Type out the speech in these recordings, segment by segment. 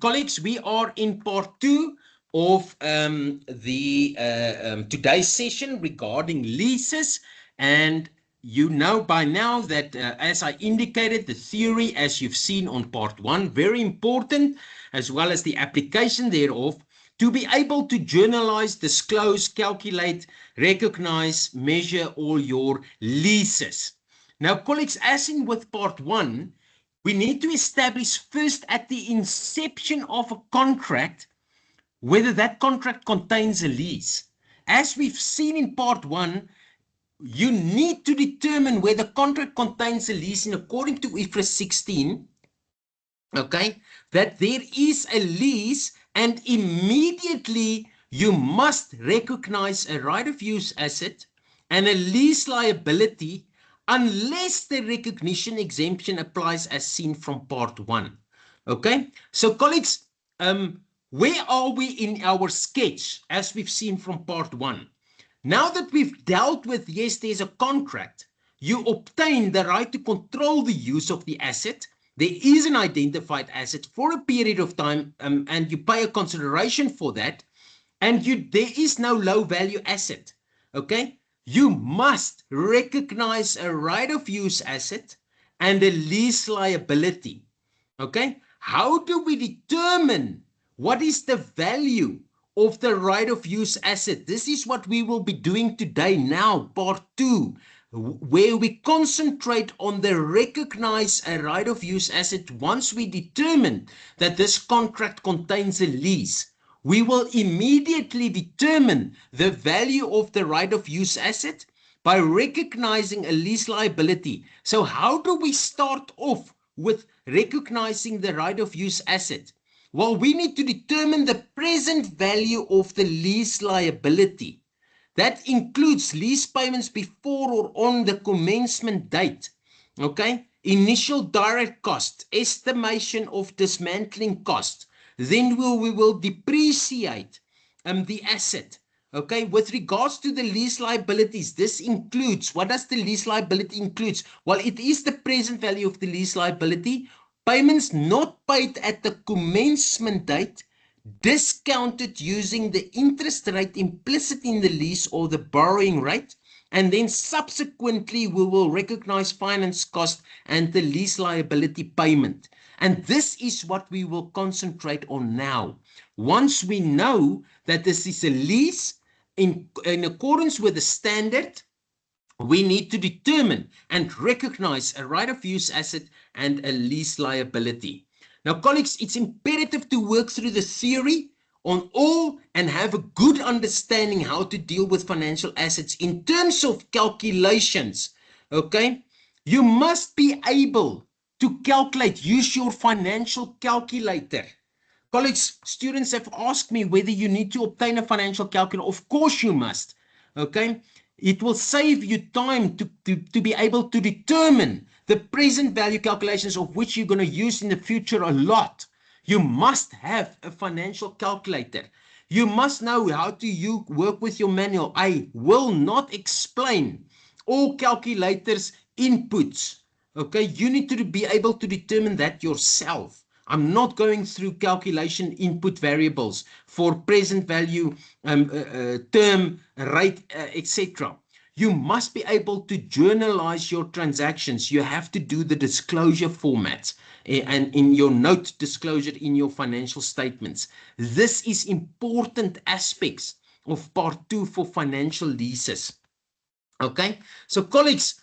Colleagues, we are in part 2 of the today's session regarding leases, and you know by now that as I indicated, the theory, as you've seen on part 1, very important, as well as the application thereof, to be able to journalize, disclose, calculate, recognize, measure all your leases. Now, colleagues, as in with part 1, we need to establish first at the inception of a contract whether that contract contains a lease. As we've seen in part 1, you need to determine whether the contract contains a lease, and according to IFRS 16, okay, that there is a lease, and immediately you must recognize a right of use asset and a lease liability unless the recognition exemption applies as seen from part 1. Okay, so colleagues, where are we in our sketch as we've seen from part 1? Now that we've dealt with, yes, there's a contract, you obtain the right to control the use of the asset. There is an identified asset for a period of time, and you pay a consideration for that, and there is no low value asset. Okay, you must recognize a right of use asset and a lease liability. Okay, how do we determine what is the value of the right of use asset? This is what we will be doing today now, part 2, where we concentrate on the recognize a right of use asset. Once we determine that this contract contains a lease, we will immediately determine the value of the right of use asset by recognizing a lease liability. So how do we start off with recognizing the right of use asset? Well, we need to determine the present value of the lease liability. That includes lease payments before or on the commencement date. Okay, initial direct cost, estimation of dismantling cost. Then we will depreciate the asset. Okay, with regards to the lease liabilities, this includes, what does the lease liability includes? Well, it is the present value of the lease liability, payments not paid at the commencement date, discounted using the interest rate implicit in the lease or the borrowing rate, and then subsequently we will recognize finance cost and the lease liability payment. And this is what we will concentrate on now. Once we know that this is a lease in accordance with the standard, we need to determine and recognize a right of use asset and a lease liability. Now, colleagues, it's imperative to work through the theory on all and have a good understanding how to deal with financial assets in terms of calculations. Okay, you must be able to calculate, use your financial calculator. Colleagues, students have asked me whether you need to obtain a financial calculator. Of course you must. Okay, it will save you time to be able to determine the present value calculations, of which you're going to use in the future a lot. You must have a financial calculator. You must know how to work with your manual. I will not explain all calculators inputs. Okay, you need to be able to determine that yourself. I'm not going through calculation input variables for present value, term, rate, etc. You must be able to journalize your transactions. You have to do the disclosure formats and in your note disclosure in your financial statements. This is important aspects of part 2 for financial leases. Okay, so colleagues,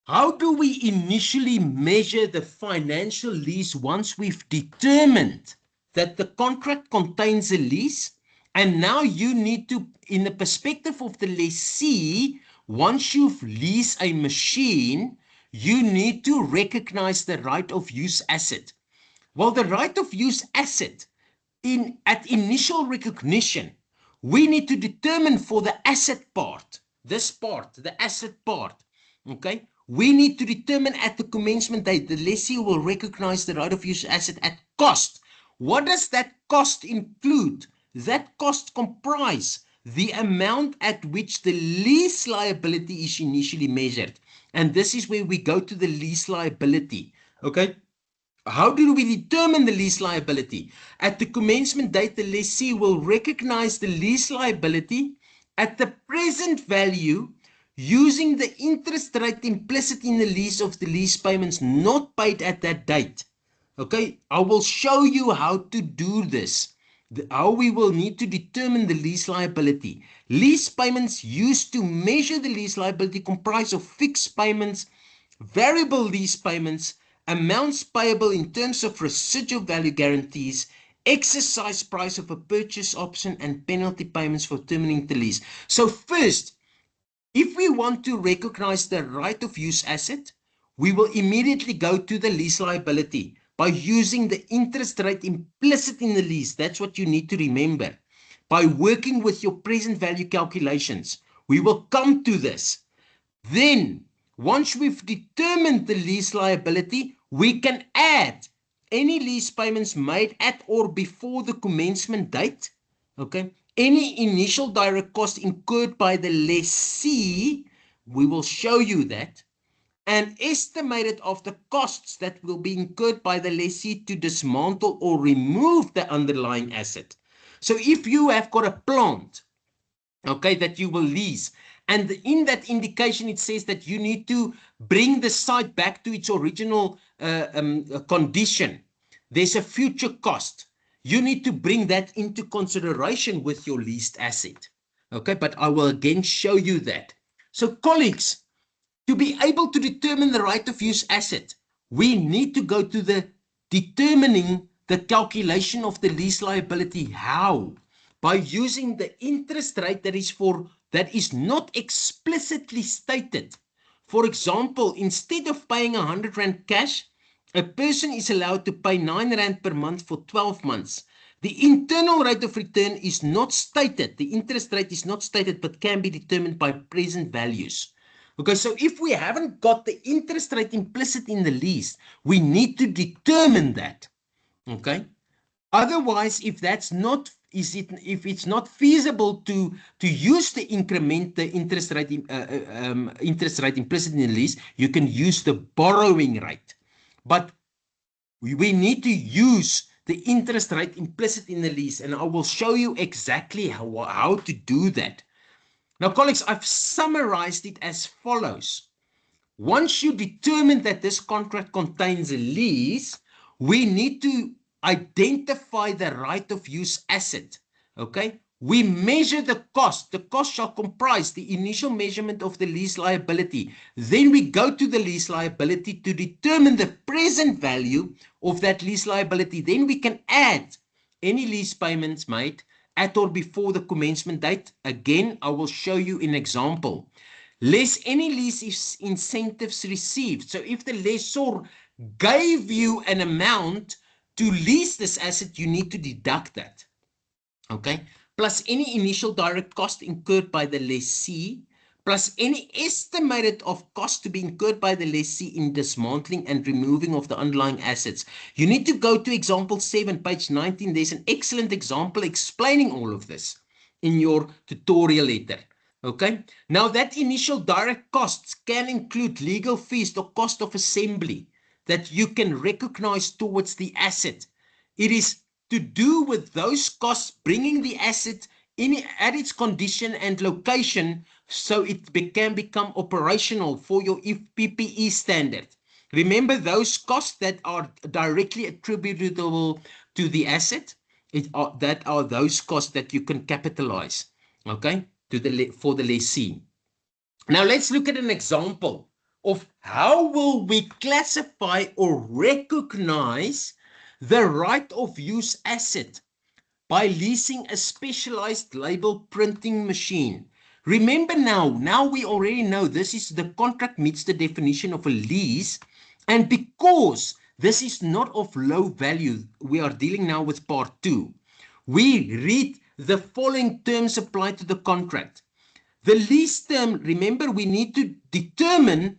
how do we initially measure the financial lease once we've determined that the contract contains a lease? And now you need to, in the perspective of the lessee, once you've leased a machine, you need to recognize the right of use asset. Well, the right of use asset, at initial recognition, we need to determine for the asset part, this part, the asset part, okay? We need to determine at the commencement date, the lessee will recognize the right of use asset at cost. What does that cost include? That cost comprise the amount at which the lease liability is initially measured. And this is where we go to the lease liability. Okay. how do we determine the lease liability? At the commencement date, the lessee will recognize the lease liability at the present value using the interest rate implicit in the lease of the lease payments not paid at that date. Okay, I will show you how to do this. How we will need to determine the lease liability. Lease payments used to measure the lease liability comprise of fixed payments, variable lease payments, amounts payable in terms of residual value guarantees, exercise price of a purchase option, and penalty payments for terminating the lease. So first, if we want to recognize the right of use asset, we will immediately go to the lease liability by using the interest rate implicit in the lease. That's what you need to remember. By working with your present value calculations, we will come to this. Then, once we've determined the lease liability, we can add any lease payments made at or before the commencement date. Okay. Any initial direct cost incurred by the lessee, we will show you that, and estimated of the costs that will be incurred by the lessee to dismantle or remove the underlying asset. So if you have got a plant, okay, that you will lease, and in that indication it says that you need to bring the site back to its original condition, there's a future cost. You need to bring that into consideration with your leased asset. Okay, but I will again show you that. So colleagues, to be able to determine the right of use asset, we need to go to the determining the calculation of the lease liability. How? By using the interest rate that is not explicitly stated. For example, instead of paying 100 Rand cash, a person is allowed to pay 9 Rand per month for 12 months. The internal rate of return is not stated. The interest rate is not stated, but can be determined by present values. Okay, so if we haven't got the interest rate implicit in the lease, we need to determine that. Okay. Otherwise, if it's not feasible to use the interest rate implicit in the lease, you can use the borrowing rate. But we need to use the interest rate implicit in the lease, and I will show you exactly how to do that. Now, colleagues, I've summarized it as follows. Once you determine that this contract contains a lease, we need to identify the right of use asset. Okay, we measure the cost. The cost shall comprise the initial measurement of the lease liability. Then we go to the lease liability to determine the present value of that lease liability. Then we can add any lease payments made at or before the commencement date. Again, I will show you an example. Less any lease incentives received. So if the lessor gave you an amount to lease this asset, you need to deduct that. Okay, plus any initial direct cost incurred by the lessee, plus any estimated of cost to be incurred by the lessee in dismantling and removing of the underlying assets. You need to go to example 7, page 19. There's an excellent example explaining all of this in your tutorial letter. Okay, now that initial direct costs can include legal fees or cost of assembly that you can recognize towards the asset. It is to do with those costs bringing the asset at its condition and location so it can become operational for your PPE standard. Remember those costs that are directly attributable to the asset, that are those costs that you can capitalize, okay, for the lessee. Now let's look at an example of how will we classify or recognize the right of use asset by leasing a specialized label printing machine. Remember now we already know this is the contract meets the definition of a lease, and because this is not of low value, we are dealing now with part 2. We read the following terms apply to the contract. The lease term, remember, we need to determine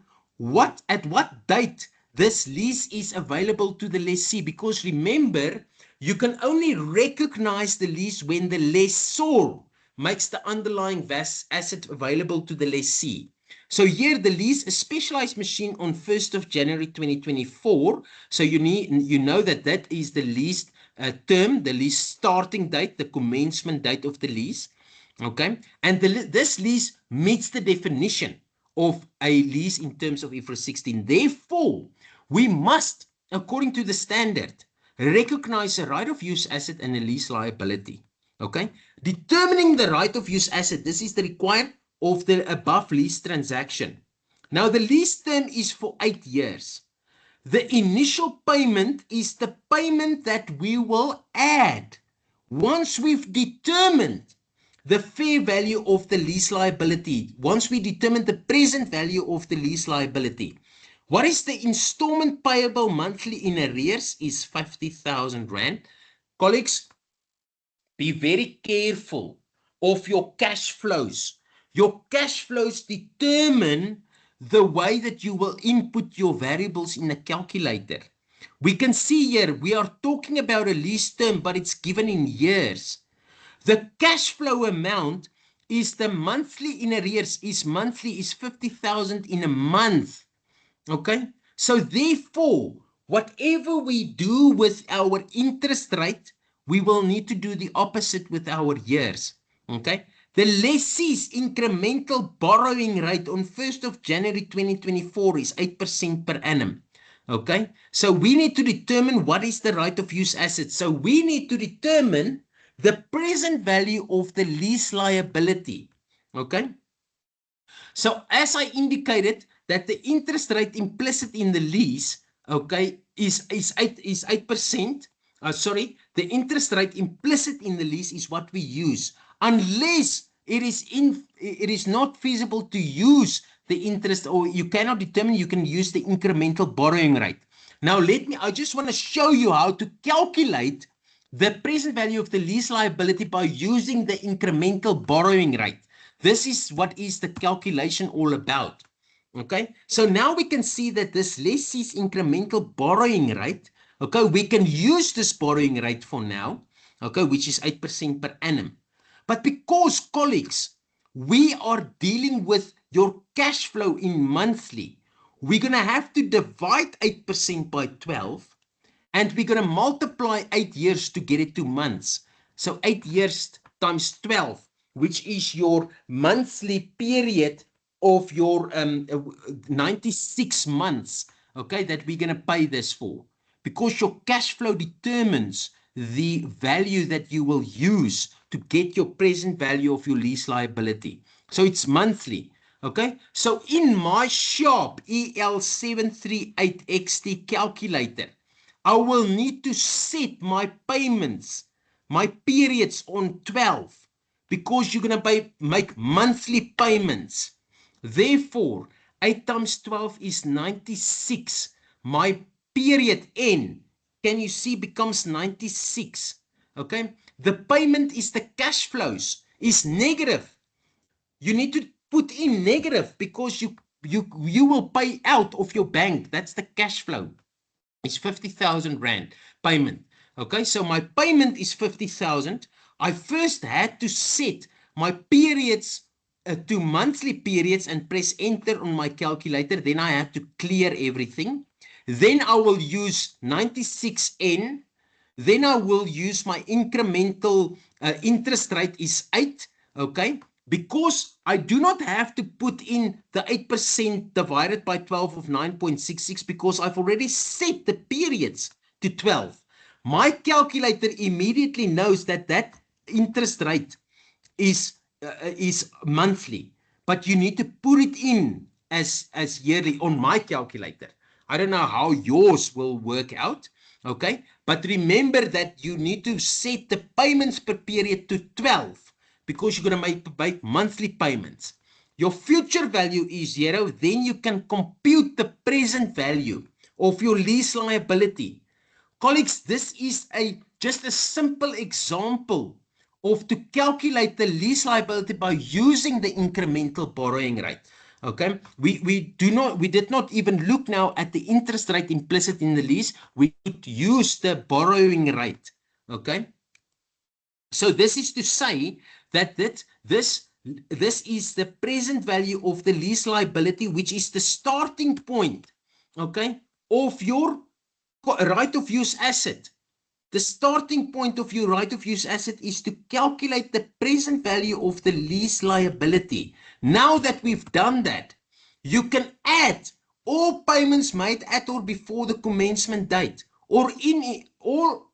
at what date this lease is available to the lessee, because remember, you can only recognize the lease when the lessor makes the underlying asset available to the lessee. So here the lease a specialized machine on 1st of January 2024. So you know that is the lease term, the lease starting date, the commencement date of the lease. Okay, and this lease meets the definition of a lease in terms of IFRS 16. Therefore, we must, according to the standard, recognize a right of use asset and a lease liability. Okay, determining the right of use asset, this is the required of the above lease transaction. Now, the lease term is for 8 years. The initial payment is the payment that we will add once we've determined the fair value of the lease liability. Once we determine the present value of the lease liability. What is the installment payable monthly in arrears is 50,000 Rand. Colleagues, be very careful of your cash flows. Your cash flows determine the way that you will input your variables in a calculator. We can see here, we are talking about a lease term, but it's given in years. The cash flow amount is the monthly in arrears, is 50,000 in a month. Okay? So therefore, whatever we do with our interest rate, we will need to do the opposite with our years. Okay? The lessee's incremental borrowing rate on 1st of January 2024 is 8% per annum. Okay? So we need to determine what is the right of use asset. So we need to determine the present value of the lease liability. Okay? So as I indicated, that the interest rate implicit in the lease, okay, is 8%. Sorry, the interest rate implicit in the lease is what we use, unless it is not feasible to use the interest, or you cannot determine, you can use the incremental borrowing rate. Now I just want to show you how to calculate the present value of the lease liability by using the incremental borrowing rate. This is what is the calculation all about. Okay, so now we can see that this lessee's incremental borrowing rate, okay, we can use this borrowing rate for now, okay, which is 8% per annum. But because, colleagues, we are dealing with your cash flow in monthly, we're going to have to divide 8% by 12, and we're going to multiply 8 years to get it to months. So 8 years times 12, which is your monthly period of your 96 months, okay, that we're going to pay this for. Because your cash flow determines the value that you will use to get your present value of your lease liability. So it's monthly, okay? So in my Sharp EL738XT calculator, I will need to set my payments, my periods on 12, because you're going to make monthly payments. Therefore, 8 times 12 is 96. My period N, can you see, becomes 96. Okay? The payment is the cash flows, is negative. You need to put in negative because you will pay out of your bank. That's the cash flow. It's 50,000 Rand payment. Okay, so my payment is 50,000. I first had to set my periods to monthly periods and press enter on my calculator. Then I have to clear everything. Then I will use 96N. Then I will use my incremental interest rate is 8. Okay, because I do not have to put in the 8% divided by 12 of 9.66 because I've already set the periods to 12. My calculator immediately knows that that interest rate is monthly, but you need to put it in as yearly on my calculator. I don't know how yours will work out, okay? But remember that you need to set the payments per period to 12 because you're going to make monthly payments. Your future value is 0, then you can compute the present value of your lease liability. Colleagues, this is just a simple example of to calculate the lease liability by using the incremental borrowing rate. Okay, we did not even look now at the interest rate implicit in the lease. We could use the borrowing rate. Okay, so this is to say that this This is the present value of the lease liability, which is the starting point, okay, of your right of use asset. The starting point of your right of use asset is to calculate the present value of the lease liability. Now that we've done that, you can add all payments made at or before the commencement date, or in all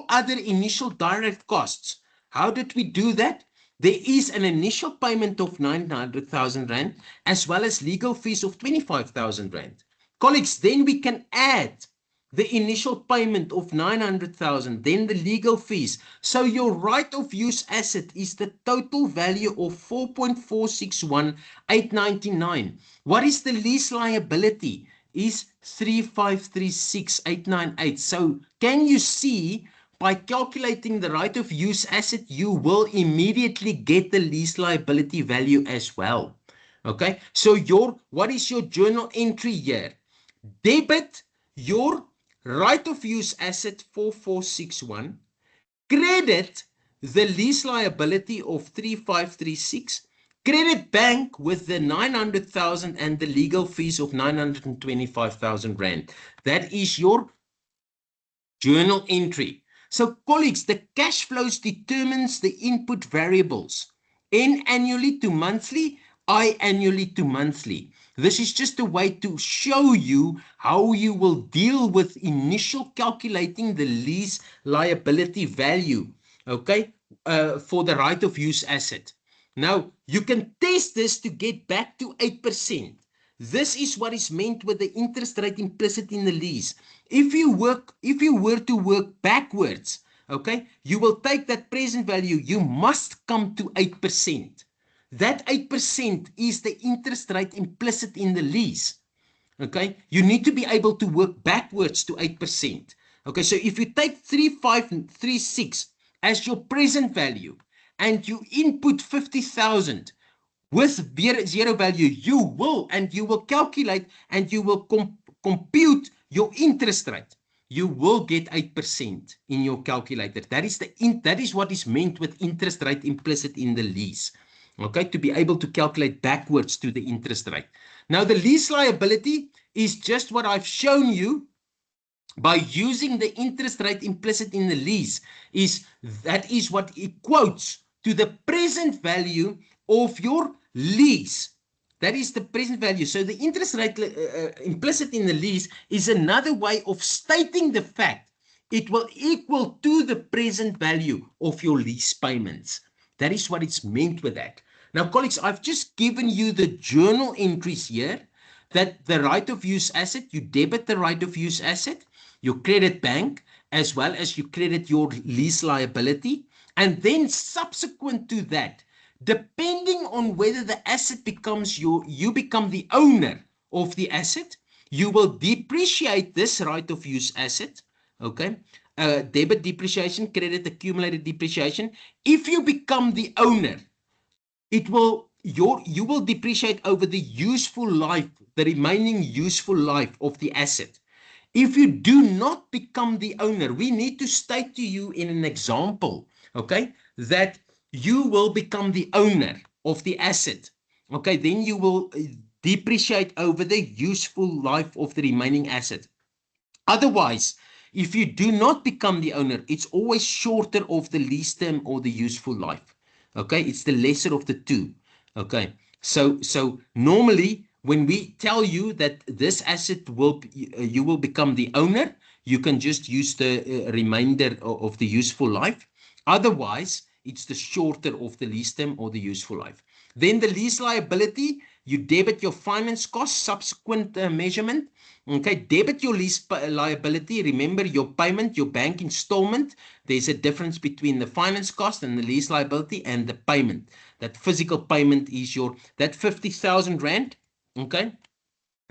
other initial direct costs. How did we do that? There is an initial payment of 900,000 Rand as well as legal fees of 25,000 Rand. Colleagues, then we can add the initial payment of 900,000, then the legal fees. So your right of use asset is the total value of 4.461899. What is the lease liability? Is 3,536,898. So can you see, by calculating the right of use asset, you will immediately get the lease liability value as well. Okay, so what is your journal entry here? Debit your right of use asset 4461, credit the lease liability of 3536, credit bank with the 900,000 and the legal fees of 925,000 Rand. That is your journal entry. So colleagues, the cash flows determines the input variables. N annually to monthly, I annually to monthly. This is just a way to show you how you will deal with initial calculating the lease liability value, okay, for the right of use asset. Now, you can test this to get back to 8%. This is what is meant with the interest rate implicit in the lease. If you were to work backwards, okay, you will take that present value, you must come to 8%. That 8% is the interest rate implicit in the lease. Okay, you need to be able to work backwards to 8%. Okay, so if you take 3536 as your present value and you input 50,000 with zero value, you will calculate and you will compute your interest rate. You will get 8% in your calculator. That is what is meant with interest rate implicit in the lease. Okay, to be able to calculate backwards to the interest rate. Now, the lease liability is just what I've shown you by using the interest rate implicit in the lease. That is what equates to the present value of your lease. That is the present value. So the interest rate implicit in the lease is another way of stating the fact it will equal to the present value of your lease payments. That is what it's meant with that. Now, colleagues, I've just given you the journal entries here that the right of use asset, you debit the right of use asset, you credit bank, as well as you credit your lease liability. And then subsequent to that, depending on whether the asset becomes you become the owner of the asset, you will depreciate this right of use asset. Okay, debit depreciation, credit accumulated depreciation. If you become the owner, you will depreciate over the useful life, the remaining useful life of the asset. If you do not become the owner, we need to state to you in an example, okay, that you will become the owner of the asset. Okay, then you will depreciate over the useful life of the remaining asset. Otherwise, if you do not become the owner, it's always shorter of the lease term or the useful life. Okay, it's the lesser of the two. Okay, so normally when we tell you that this asset you will become the owner, you can just use the remainder of the useful life. Otherwise, it's the shorter of the lease term or the useful life. Then the lease liability, you debit your finance cost, subsequent measurement. Okay, debit your lease liability. Remember your payment, your bank installment. There's a difference between the finance cost and the lease liability and the payment. That physical payment is that 50,000 Rand. Okay,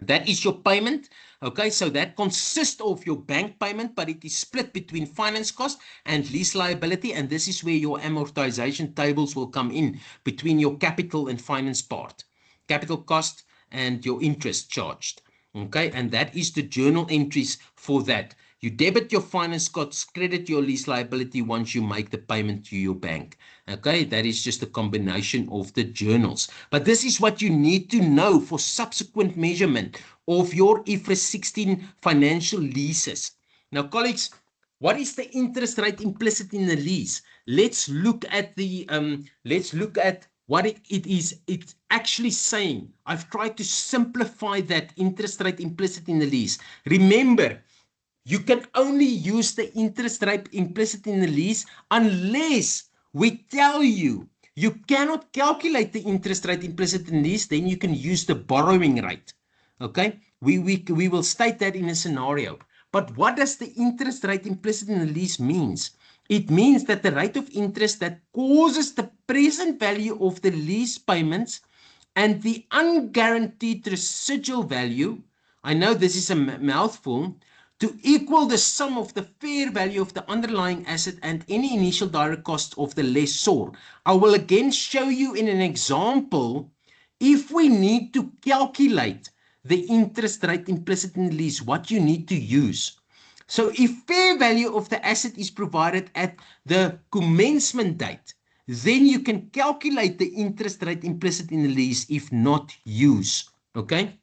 that is your payment. Okay, so that consists of your bank payment, but it is split between finance cost and lease liability. And this is where your amortization tables will come in between your capital and finance part, capital cost and your interest charged. Okay, and that is the journal entries for that. You debit your finance costs, credit your lease liability once you make the payment to your bank. Okay, that is just a combination of the journals. But this is what you need to know for subsequent measurement of your IFRS 16 financial leases. Now, colleagues, what is the interest rate implicit in the lease? Let's look at what it is. It's actually saying. I've tried to simplify that interest rate implicit in the lease. Remember, you can only use the interest rate implicit in the lease unless we tell you you cannot calculate the interest rate implicit in the lease, then you can use the borrowing rate. Okay, we will state that in a scenario. But what does the interest rate implicit in the lease means? It means that the rate of interest that causes the present value of the lease payments and the unguaranteed residual value, I know this is a mouthful, to equal the sum of the fair value of the underlying asset and any initial direct cost of the lessor. I will again show you in an example if we need to calculate the interest rate implicit in the lease, what you need to use. So if fair value of the asset is provided at the commencement date, then you can calculate the interest rate implicit in the lease if not use. Okay?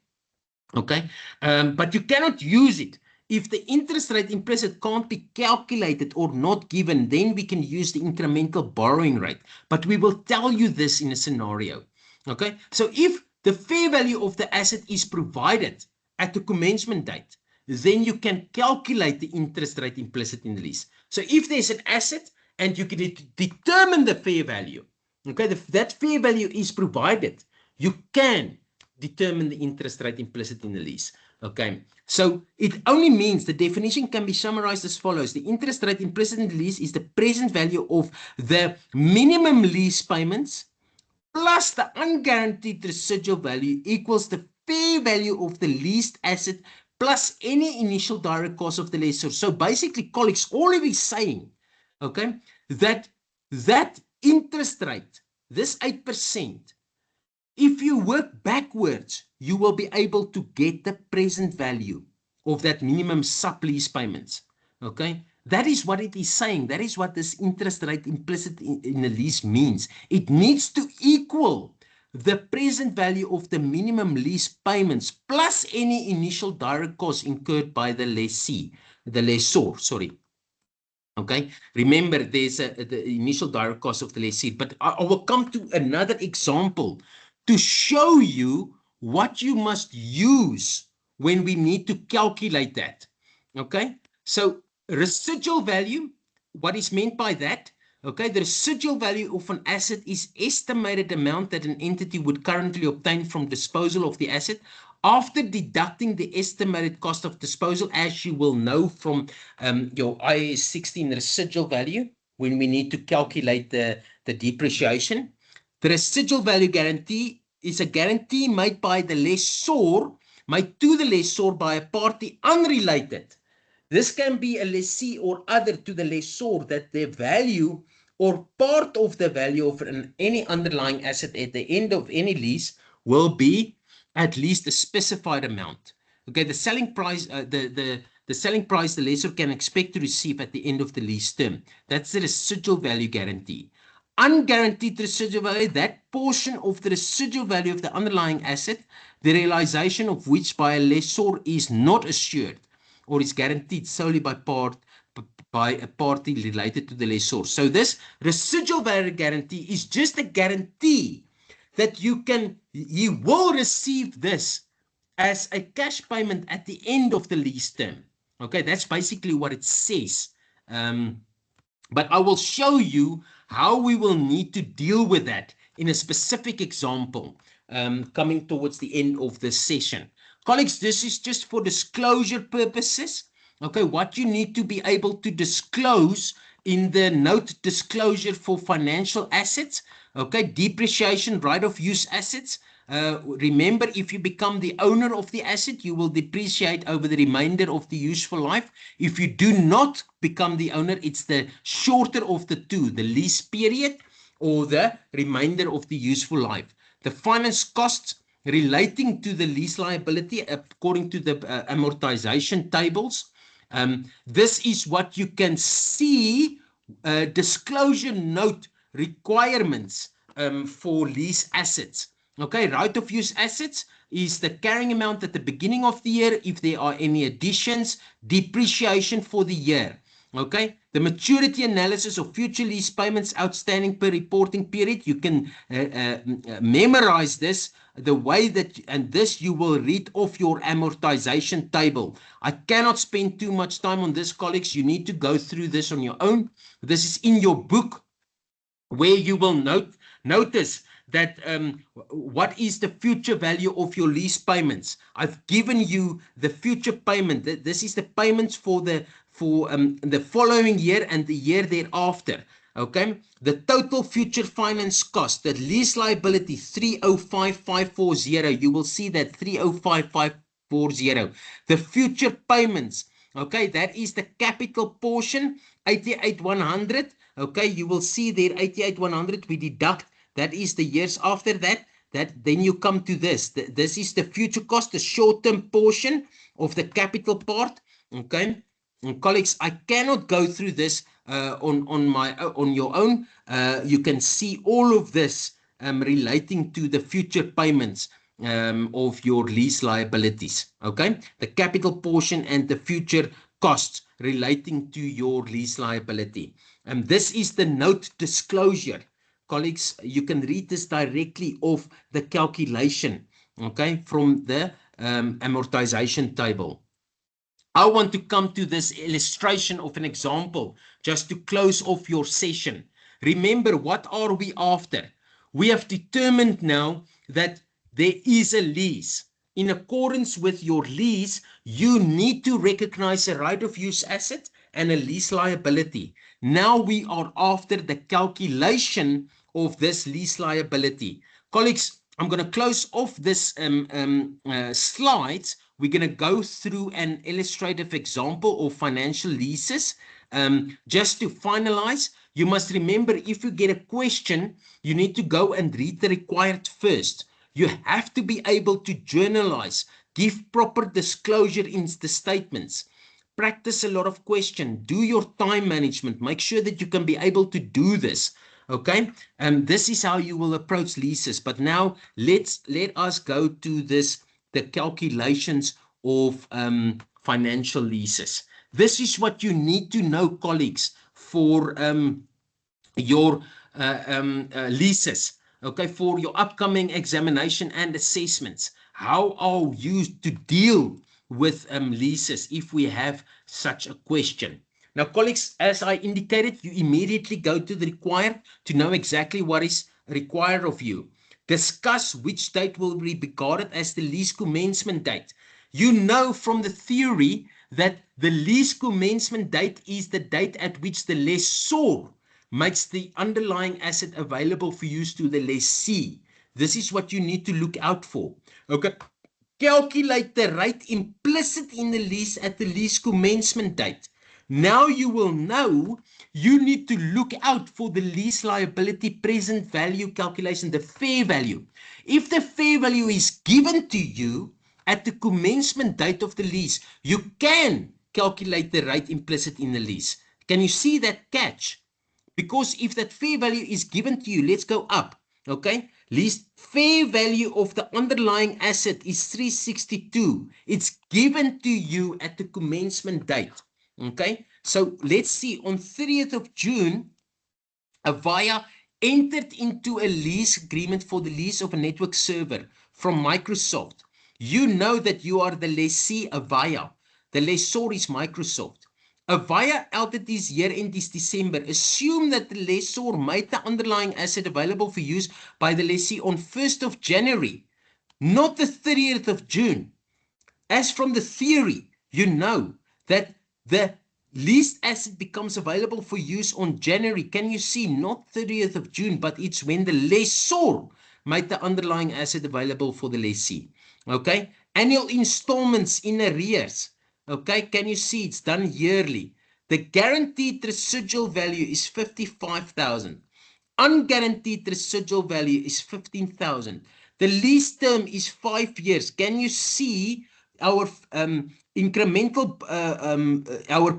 Okay? But you cannot use it. If the interest rate implicit can't be calculated or not given, then we can use the incremental borrowing rate. But we will tell you this in a scenario. Okay? So if the fair value of the asset is provided at the commencement date, then you can calculate the interest rate implicit in the lease. So if there's an asset and you can determine the fair value, okay, that fair value is provided, you can determine the interest rate implicit in the lease. Okay, so it only means the definition can be summarized as follows. The interest rate implicit in the lease is the present value of the minimum lease payments plus the unguaranteed residual value equals the fair value of the leased asset plus any initial direct cost of the lessor. So basically, colleagues, all of is saying, okay, that interest rate, this 8%, if you work backwards, you will be able to get the present value of that minimum sublease payments. Okay, that is what it is saying. That is what this interest rate implicit in the lease means. It needs to equal the present value of the minimum lease payments plus any initial direct costs incurred by the lessor, sorry. Okay, remember there's the initial direct cost of the lessee, but I will come to another example to show you what you must use when we need to calculate that. Okay, so residual value, what is meant by that? Okay, the residual value of an asset is estimated amount that an entity would currently obtain from disposal of the asset after deducting the estimated cost of disposal, as you will know from your IAS 16 residual value, when we need to calculate the depreciation. The residual value guarantee is a guarantee made by the lessor, made to the lessor by a party unrelated. This can be a lessee or other to the lessor, that the value or part of the value of any underlying asset at the end of any lease will be at least a specified amount. Okay, the selling price, the selling price the lessor can expect to receive at the end of the lease term. That's the residual value guarantee. Unguaranteed residual value, that portion of the residual value of the underlying asset, the realization of which by a lessor is not assured or is guaranteed solely by a party related to the lessor. So this residual value guarantee is just a guarantee that you will receive this as a cash payment at the end of the lease term. Okay, that's basically what it says. But I will show you how we will need to deal with that in a specific example coming towards the end of this session. Colleagues, this is just for disclosure purposes. Okay, what you need to be able to disclose in the note disclosure for financial assets. Okay, depreciation, right of use assets. Remember, if you become the owner of the asset, you will depreciate over the remainder of the useful life. If you do not become the owner, it's the shorter of the two, the lease period or the remainder of the useful life. The finance costs relating to the lease liability according to the amortization tables. This is what you can see, disclosure note requirements for lease assets. Okay, right of use assets is the carrying amount at the beginning of the year if there are any additions, depreciation for the year. Okay, the maturity analysis of future lease payments outstanding per reporting period. You can memorize this the way that, and this you will read off your amortization table. I cannot spend too much time on this, colleagues. You need to go through this on your own. This is in your book where you will notice that what is the future value of your lease payments. I've given you the future payment. This is the payments for the following year and the year thereafter. Okay, the total future finance cost, the lease liability 305540. You will see that 305540. The future payments, okay, that is the capital portion 88,100. Okay, you will see there 88,100 we deduct. That is the years after that. Then you come to this. This is the future cost, the short-term portion of the capital part. Okay, and colleagues, I cannot go through this on your own. You can see all of this relating to the future payments of your lease liabilities. Okay, the capital portion and the future costs relating to your lease liability. This is the note disclosure. Colleagues, you can read this directly off the calculation, okay, from the amortization table. I want to come to this illustration of an example just to close off your session. Remember, what are we after? We have determined now that there is a lease. In accordance with your lease, you need to recognize a right of use asset and a lease liability. Now we are after the calculation of this lease liability. Colleagues, I'm going to close off this slides. We're going to go through an illustrative example of financial leases. Just to finalize, you must remember, if you get a question, you need to go and read the required first. You have to be able to journalize, give proper disclosure in the statements, practice a lot of question, do your time management, make sure that you can be able to do this. Okay, this is how you will approach leases. But now let us go to the calculations of financial leases. This is what you need to know, colleagues, for your leases. Okay, for your upcoming examination and assessments. How are you to deal with leases if we have such a question? Now, colleagues, as I indicated, you immediately go to the required to know exactly what is required of you. Discuss which date will be regarded as the lease commencement date. You know from the theory that the lease commencement date is the date at which the lessor makes the underlying asset available for use to the lessee. This is what you need to look out for. Okay. Calculate the rate implicit in the lease at the lease commencement date. Now you will know you need to look out for the lease liability present value calculation, the fair value. If the fair value is given to you at the commencement date of the lease, you can calculate the rate implicit in the lease. Can you see that catch? Because if that fair value is given to you, let's go up. Okay, lease fair value of the underlying asset is 362. It's given to you at the commencement date. Okay, so let's see, on 30th of June, Avaya entered into a lease agreement for the lease of a network server from Microsoft. You know that you are the lessee, Avaya. The lessor is Microsoft. Avaya Ltd's year-end is December. Assume that the lessor made the underlying asset available for use by the lessee on 1st of January, not the 30th of June. As from the theory, you know that the leased asset becomes available for use on January. Can you see? Not 30th of June, but it's when the lessor made the underlying asset available for the lessee. Okay? Annual installments in arrears. Okay, can you see it's done yearly? The guaranteed residual value is 55,000. Unguaranteed residual value is 15,000. The lease term is 5 years. Can you see our incremental, our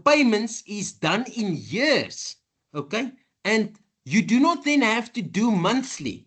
payments is done in years, okay? And you do not then have to do monthly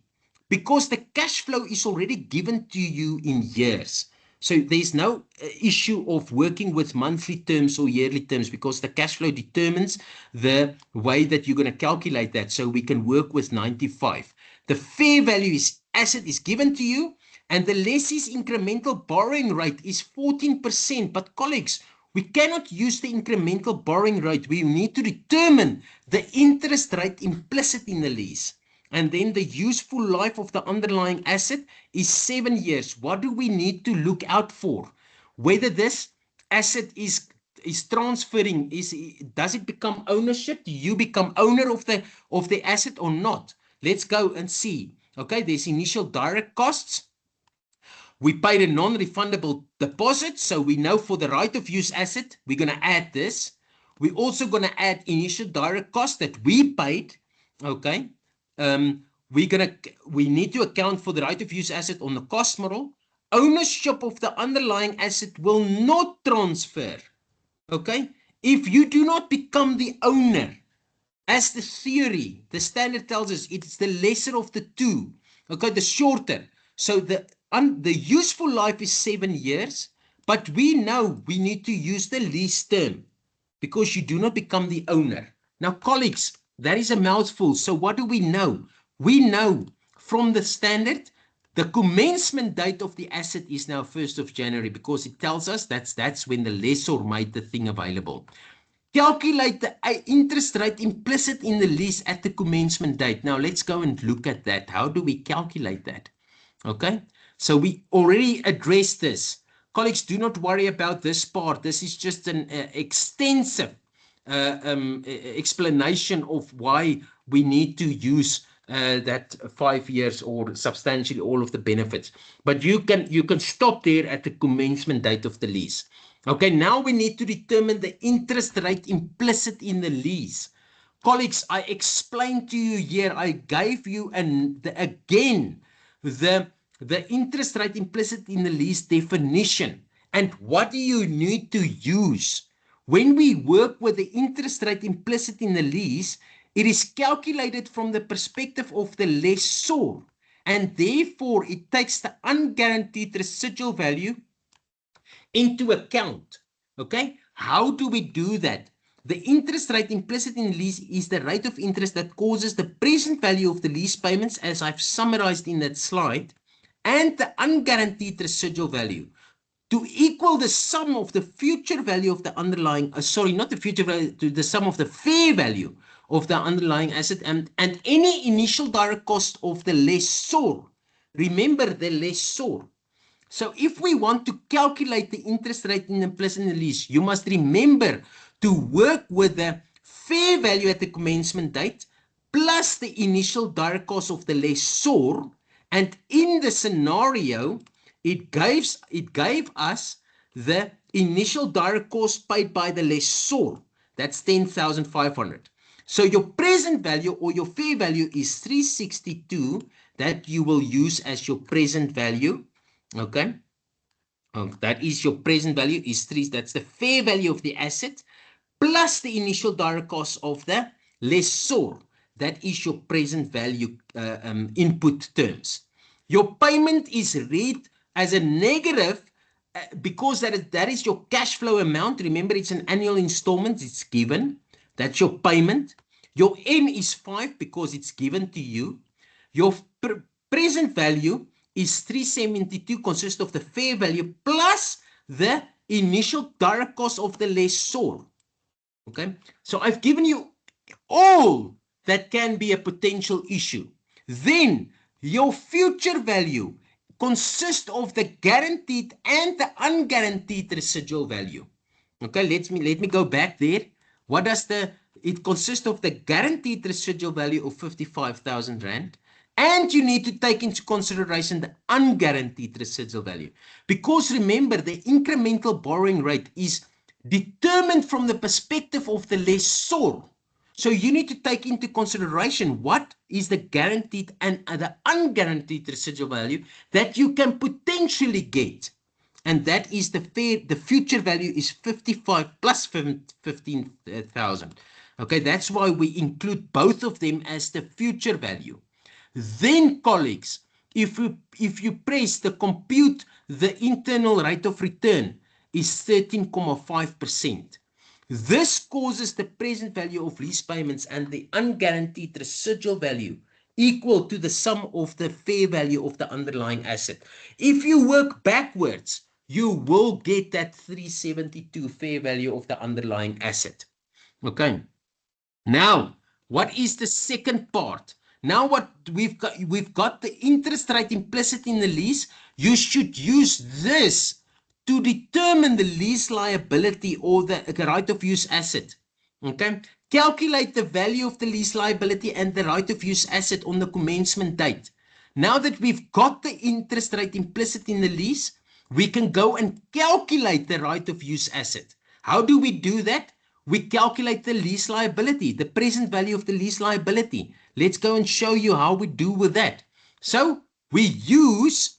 because the cash flow is already given to you in years. So there's no issue of working with monthly terms or yearly terms because the cash flow determines the way that you're going to calculate that. So we can work with 95. The fair value is asset is given to you, and the lessee's incremental borrowing rate is 14%. But colleagues, we cannot use the incremental borrowing rate. We need to determine the interest rate implicit in the lease. And then the useful life of the underlying asset is 7 years. What do we need to look out for? Whether this asset is transferring, does it become ownership? Do you become owner of the asset or not? Let's go and see. Okay, there's initial direct costs. We paid a non-refundable deposit, so we know for the right of use asset, we're going to add this. We're also going to add initial direct cost that we paid, okay? We need to account for the right of use asset on the cost model. Ownership of the underlying asset will not transfer, okay? If you do not become the owner, as the theory, the standard tells us, it's the lesser of the two, okay, the shorter. So the useful life is 7 years, but we know we need to use the lease term because you do not become the owner. Now, colleagues, that is a mouthful. So what do we know? We know from the standard, the commencement date of the asset is now 1st of January because it tells us that's when the lessor made the thing available. Calculate the interest rate implicit in the lease at the commencement date. Now, let's go and look at that. How do we calculate that? Okay, so we already addressed this. Colleagues, do not worry about this part. This is just an extensive explanation of why we need to use that 5 years or substantially all of the benefits. But you can stop there at the commencement date of the lease. Okay, now we need to determine the interest rate implicit in the lease. Colleagues, I explained to you here, I gave you again the interest rate implicit in the lease definition. And what do you need to use? When we work with the interest rate implicit in the lease, it is calculated from the perspective of the lessor. And therefore, it takes the unguaranteed residual value into account. Okay, how do we do that? The interest rate implicit in the lease is the rate of interest that causes the present value of the lease payments, as I've summarized in that slide, and the unguaranteed residual value to equal the sum of the future value of the underlying, not the future value, to the sum of the fair value of the underlying asset and any initial direct cost of the lessor. Remember the lessor. So if we want to calculate the interest rate implicit in the lease, you must remember to work with the fair value at the commencement date plus the initial direct cost of the lessor. And in the scenario, it gave us the initial direct cost paid by the lessor. That's 10,500. So your present value or your fair value is 362 that you will use as your present value. Okay, that is your present value is 3. That's the fair value of the asset plus the initial direct cost of the lessor. That is your present value input terms. Your payment is read as a negative because that is your cash flow amount. Remember, it's an annual installment. It's given. That's your payment. Your N is 5 because it's given to you. Your present value is 372, consists of the fair value plus the initial direct cost of the lessor. Okay, so I've given you all that can be a potential issue. Then your future value consists of the guaranteed and the unguaranteed residual value. Okay, let me go back there. What does it consists of the guaranteed residual value of 55,000 Rand. And you need to take into consideration the unguaranteed residual value. Because remember, the incremental borrowing rate is determined from the perspective of the lessor. So you need to take into consideration what is the guaranteed and the unguaranteed residual value that you can potentially get. and that is the future value is 55 plus 15,000. Okay, that's why we include both of them as the future value. Then, colleagues, if you press the compute, the internal rate of return is 13.5%. This causes the present value of lease payments and the unguaranteed residual value equal to the sum of the fair value of the underlying asset. If you work backwards, you will get that 372 fair value of the underlying asset. Okay. Now, what is the second part? Now what we've got the interest rate implicit in the lease. You should use this to determine the lease liability or the right of use asset. Okay? Calculate the value of the lease liability and the right of use asset on the commencement date. Now that we've got the interest rate implicit in the lease, we can go and calculate the right of use asset. How do we do that? We calculate the lease liability, the present value of the lease liability. Let's go and show you how we do with that. So we use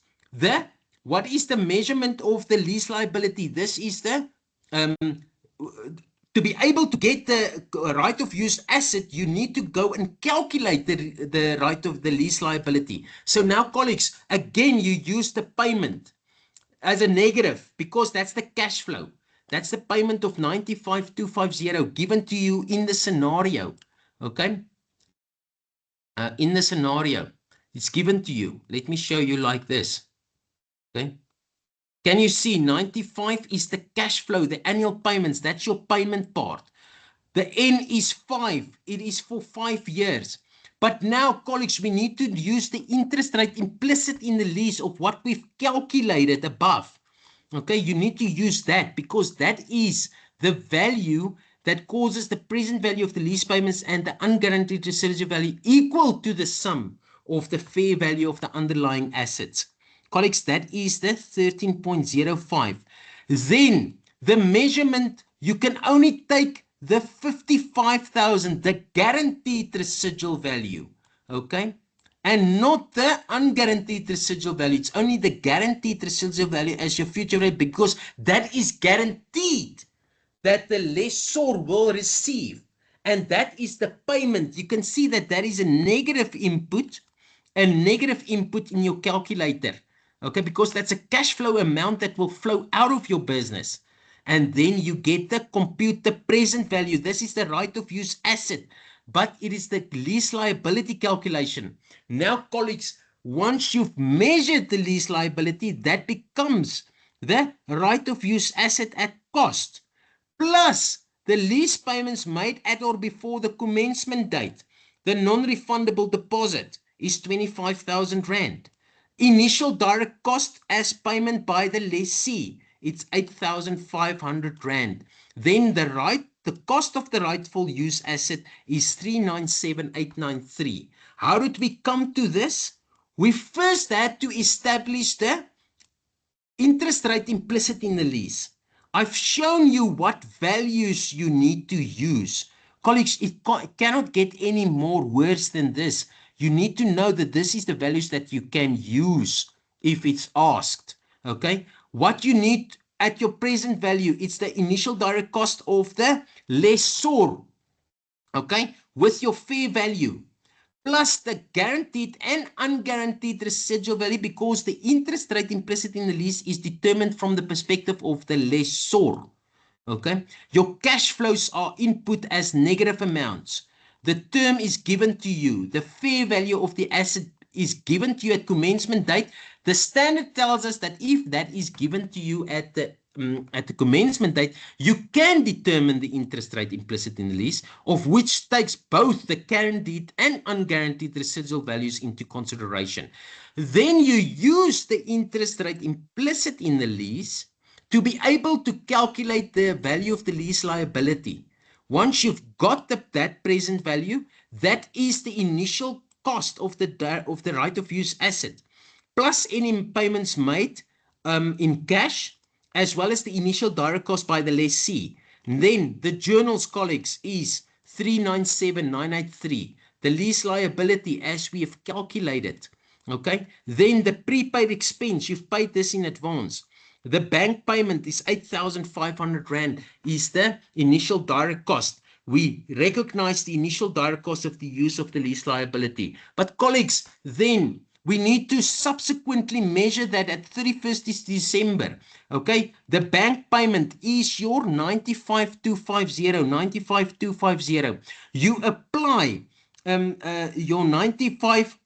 what is the measurement of the lease liability? This is the, to be able to get the right of use asset, you need to go and calculate the right of the lease liability. So now, colleagues, again, you use the payment as a negative because that's the cash flow. That's the payment of 95,250 given to you in the scenario. Okay. In the scenario, it's given to you. Let me show you like this. Okay. Can you see 95 is the cash flow, the annual payments. That's your payment part. The N is 5. It is for 5 years. But now, colleagues, we need to use the interest rate implicit in the lease of what we've calculated above. Okay, you need to use that because that is the value that causes the present value of the lease payments and the unguaranteed residual value equal to the sum of the fair value of the underlying assets. Colleagues, that is the 13.05. Then the measurement, you can only take the 55,000, the guaranteed residual value. Okay. And not the unguaranteed residual value. It's only the guaranteed residual value as your future rate because that is guaranteed that the lessor will receive. And that is the payment. You can see that that is a negative input in your calculator. Okay, because that's a cash flow amount that will flow out of your business. And then you get the compute the present value. This is the right of use asset, but it is the lease liability calculation. Now, colleagues, once you've measured the lease liability, that becomes the right of use asset at cost, plus the lease payments made at or before the commencement date. The non-refundable deposit is 25,000 Rand. Initial direct cost as payment by the lessee, it's 8,500 Rand. Then the cost of the rightful use asset is 397,893. How did we come to this? We first had to establish the interest rate implicit in the lease. I've shown you what values you need to use. Colleagues, it cannot get any more worse than this. You need to know that this is the values that you can use if it's asked. Okay. What you need at your present value, it's the initial direct cost of the lessor. Okay. With your fair value, plus the guaranteed and unguaranteed residual value because the interest rate implicit in the lease is determined from the perspective of the lessor. Okay. Your cash flows are input as negative amounts. The term is given to you. The fair value of the asset is given to you at commencement date. The standard tells us that if that is given to you at the commencement date, you can determine the interest rate implicit in the lease, of which takes both the guaranteed and unguaranteed residual values into consideration. Then you use the interest rate implicit in the lease to be able to calculate the value of the lease liability. Once you've got that present value, that is the initial cost of the right of use asset, plus any payments made in cash, as well as the initial direct cost by the lessee. Then the journals, colleagues, is 397,983. The lease liability as we have calculated. Okay. Then the prepaid expense, you've paid this in advance. The bank payment is 8,500 Rand is the initial direct cost. We recognize the initial direct cost of the use of the lease liability. But colleagues, then we need to subsequently measure that at 31st December. Okay, the bank payment is your 95,250. You apply your 95.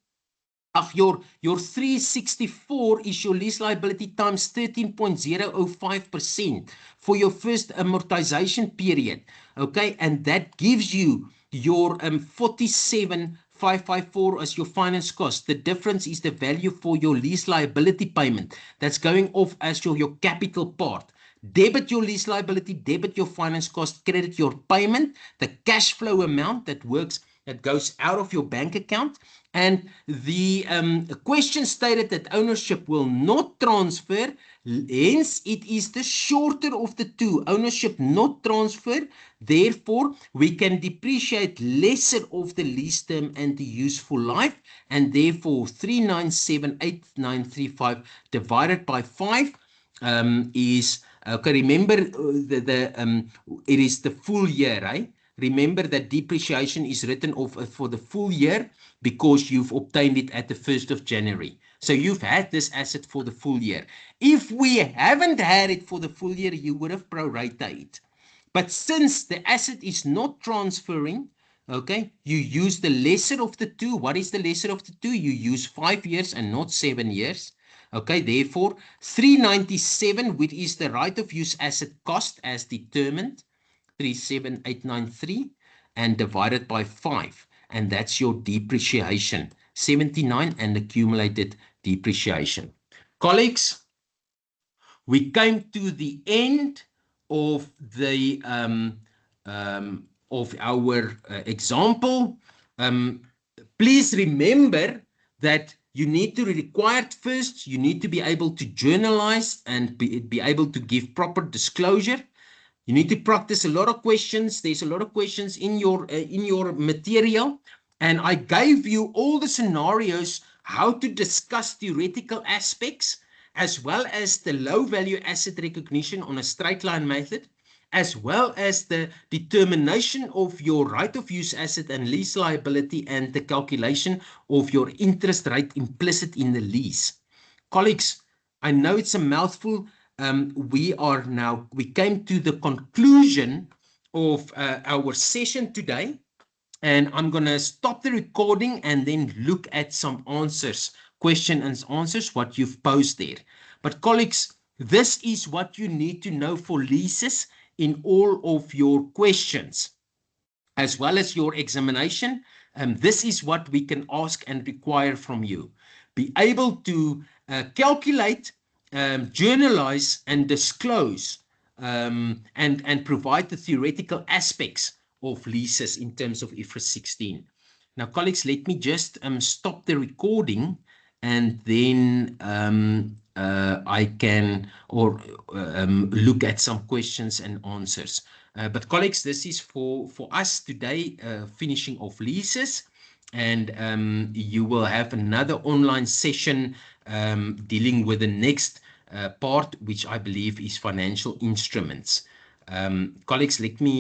Your 364 is your lease liability times 13.005% for your first amortization period. Okay, and that gives you your 47,554 as your finance cost. The difference is the value for your lease liability payment that's going off as your capital part. Debit your lease liability, debit your finance cost, credit your payment, the cash flow amount that goes out of your bank account. And the question stated that ownership will not transfer, hence it is the shorter of the two. Ownership not transfer, therefore we can depreciate lesser of the lease term and the useful life, and therefore 397,8935 divided by 5 is, okay, remember it is the full year, right? Remember that depreciation is written off for the full year because you've obtained it at the 1st of January. So you've had this asset for the full year. If we haven't had it for the full year, you would have prorated it. But since the asset is not transferring, okay, you use the lesser of the two. What is the lesser of the two? You use 5 years and not 7 years. Okay, therefore 397, which is the right of use asset cost as determined, 37893, and divided by 5, and that's your depreciation, 79, and accumulated depreciation. Colleagues, we came to the end of the of our example. Please remember that you need to require first, you need to be able to journalize and be able to give proper disclosure. You need to practice a lot of questions. There's a lot of questions in your material, and I gave you all the scenarios how to discuss theoretical aspects, as well as the low value asset recognition on a straight line method, as well as the determination of your right of use asset and lease liability, and the calculation of your interest rate implicit in the lease. Colleagues, I know it's a mouthful. We came to the conclusion of our session today, and I'm going to stop the recording and then look at some answers, question and answers, what you've posed there. But colleagues, this is what you need to know for leases in all of your questions, as well as your examination. This is what we can ask and require from you. Be able to calculate, journalize, and disclose, and provide the theoretical aspects of leases in terms of IFRS 16. Now, colleagues, let me just stop the recording, and then I can look at some questions and answers. But colleagues, this is for us today, finishing off leases, and you will have another online session dealing with the next part, which I believe is financial instruments. Colleagues, let me